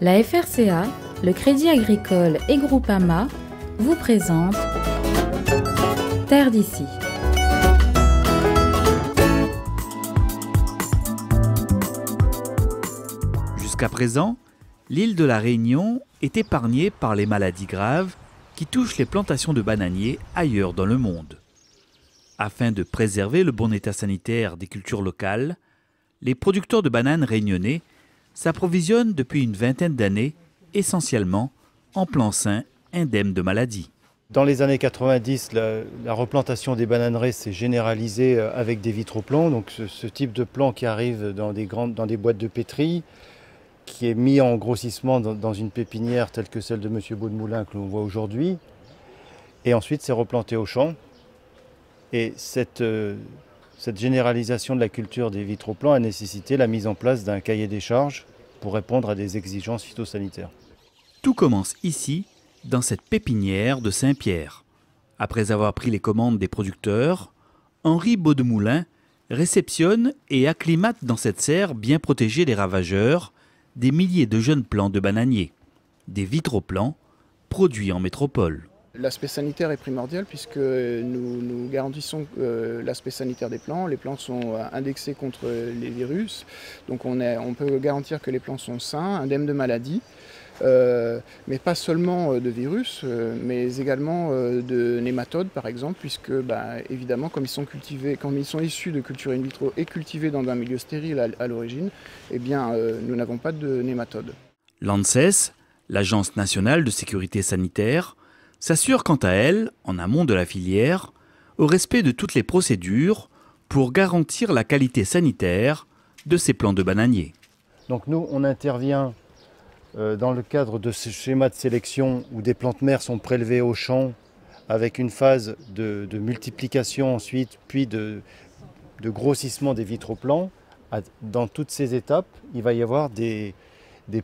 La FRCA, le Crédit Agricole et Groupama vous présentent Terre d'ici. Jusqu'à présent, l'île de la Réunion est épargnée par les maladies graves qui touchent les plantations de bananiers ailleurs dans le monde. Afin de préserver le bon état sanitaire des cultures locales, les producteurs de bananes réunionnais s'approvisionnent depuis une vingtaine d'années essentiellement en plants sains indemnes de maladies. Dans les années 90, la replantation des bananeraies s'est généralisée avec des vitroplants. Donc ce type de plant qui arrive dans des boîtes de pétri, qui est mis en grossissement dans une pépinière telle que celle de M. Beaudemoulin que l'on voit aujourd'hui. Et ensuite, c'est replanté au champ. Et cette généralisation de la culture des vitroplants a nécessité la mise en place d'un cahier des charges pour répondre à des exigences phytosanitaires. Tout commence ici, dans cette pépinière de Saint-Pierre. Après avoir pris les commandes des producteurs, Henri Beaudemoulin réceptionne et acclimate dans cette serre bien protégée des ravageurs des milliers de jeunes plants de bananiers, des vitroplants produits en métropole. L'aspect sanitaire est primordial puisque nous garantissons l'aspect sanitaire des plants. Les plants sont indexés contre les virus, donc on peut garantir que les plants sont sains, indemnes de maladies, mais pas seulement de virus, mais également de nématodes par exemple, puisque évidemment comme ils sont issus de culture in vitro et cultivés dans un milieu stérile à l'origine, eh bien nous n'avons pas de nématodes. L'ANSES, l'Agence nationale de sécurité sanitaire, s'assure quant à elle, en amont de la filière, au respect de toutes les procédures pour garantir la qualité sanitaire de ces plants de bananiers. Donc nous, on intervient dans le cadre de ce schéma de sélection où des plantes mères sont prélevées au champ avec une phase de multiplication ensuite, puis de grossissement des vitroplants. Dans toutes ces étapes, il va y avoir des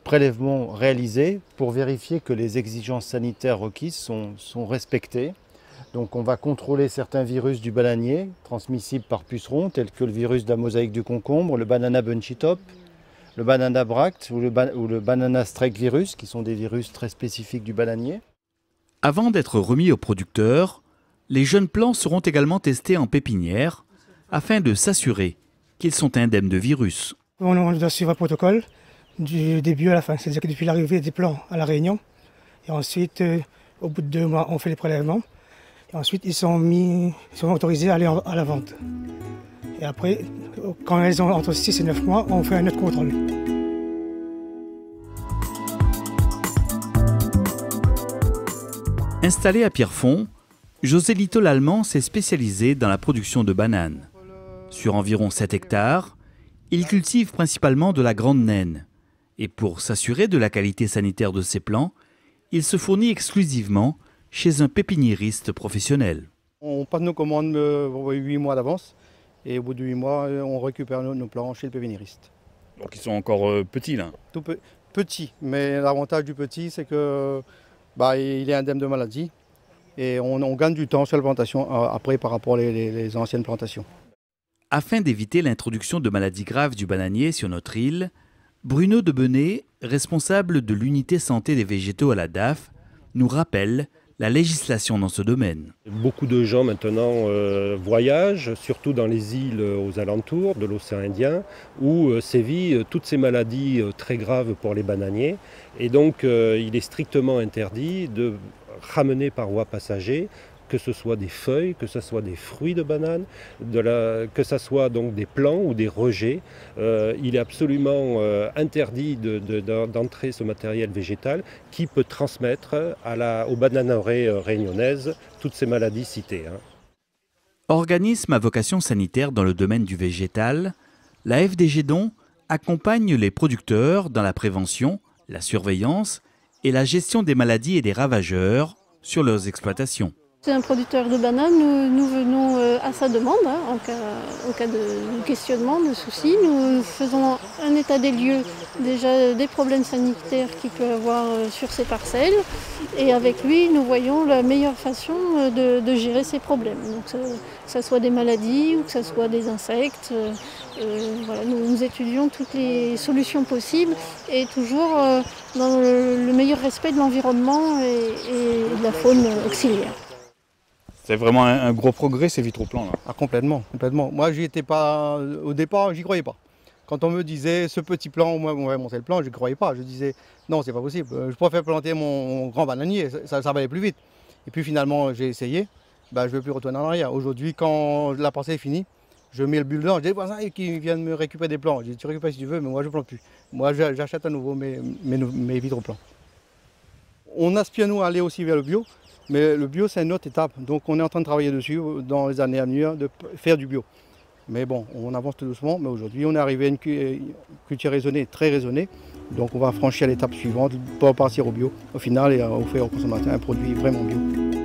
prélèvements réalisés pour vérifier que les exigences sanitaires requises sont respectées. Donc on va contrôler certains virus du bananier transmissibles par pucerons tels que le virus de la mosaïque du concombre, le banana bunchy top, le banana bract ou le banana strike virus qui sont des virus très spécifiques du bananier. Avant d'être remis aux producteurs, les jeunes plants seront également testés en pépinière afin de s'assurer qu'ils sont indemnes de virus. On doit suivre un protocole du début à la fin, c'est-à-dire que depuis l'arrivée des plants à La Réunion, et ensuite, au bout de 2 mois, on fait les prélèvements, et ensuite ils sont autorisés à aller à la vente. Et après, quand elles ont entre 6 et 9 mois, on fait un autre contrôle. Installé à Pierrefonds, José Lito l'Allemand s'est spécialisé dans la production de bananes. Sur environ 7 hectares, il cultive principalement de la grande naine. Et pour s'assurer de la qualité sanitaire de ses plants, il se fournit exclusivement chez un pépiniériste professionnel. On passe nos commandes 8 mois d'avance et au bout de 8 mois, on récupère nos plants chez le pépiniériste. Donc ils sont encore petits là? Tout petit, mais l'avantage du petit, c'est que il est indemne de maladie et on gagne du temps sur la plantation après par rapport aux les anciennes plantations. Afin d'éviter l'introduction de maladies graves du bananier sur notre île, Bruno Debenet, responsable de l'unité santé des végétaux à la DAF, nous rappelle la législation dans ce domaine. Beaucoup de gens maintenant voyagent, surtout dans les îles aux alentours de l'océan Indien, où sévissent toutes ces maladies très graves pour les bananiers. Et donc il est strictement interdit de ramener par voie passager, que ce soit des feuilles, que ce soit des fruits de banane, que ce soit donc des plants ou des rejets. Il est absolument interdit d'entrer ce matériel végétal qui peut transmettre aux bananeraies réunionnaises toutes ces maladies citées. Organisme à vocation sanitaire dans le domaine du végétal, la FDG Don accompagne les producteurs dans la prévention, la surveillance et la gestion des maladies et des ravageurs sur leurs exploitations. C'est un producteur de bananes, nous venons à sa demande, au cas de questionnement, de soucis. Nous faisons un état des lieux, déjà des problèmes sanitaires qu'il peut avoir sur ces parcelles. Et avec lui, nous voyons la meilleure façon de gérer ces problèmes. Donc, que ce soit des maladies ou que ce soit des insectes. Voilà, nous étudions toutes les solutions possibles et toujours dans le meilleur respect de l'environnement et de la faune auxiliaire. C'est vraiment un gros progrès ces vitraux plans là. Ah, complètement, complètement. Moi, j'y étais pas au départ, j'y croyais pas. Quand on me disait ce petit plan, moi, on va monter le plan, je ne croyais pas. Je disais non, c'est pas possible. Je préfère planter mon grand bananier, ça va aller plus vite. Et puis finalement, j'ai essayé. Je ne veux plus retourner en arrière. Aujourd'hui, quand la parcelle est finie, je mets le bulle dedans. J'ai des voisins qui viennent me récupérer des plants. Je dis tu récupères si tu veux, mais moi je ne plante plus. Moi, j'achète à nouveau mes vitraux plans. On aspire nous à aller aussi vers le bio. Mais le bio, c'est une autre étape. Donc on est en train de travailler dessus dans les années à venir, de faire du bio. Mais bon, on avance tout doucement. Mais aujourd'hui, on est arrivé à une culture raisonnée, très raisonnée. Donc on va franchir l'étape suivante pour partir au bio. Au final, et offrir aux consommateurs un produit vraiment bio.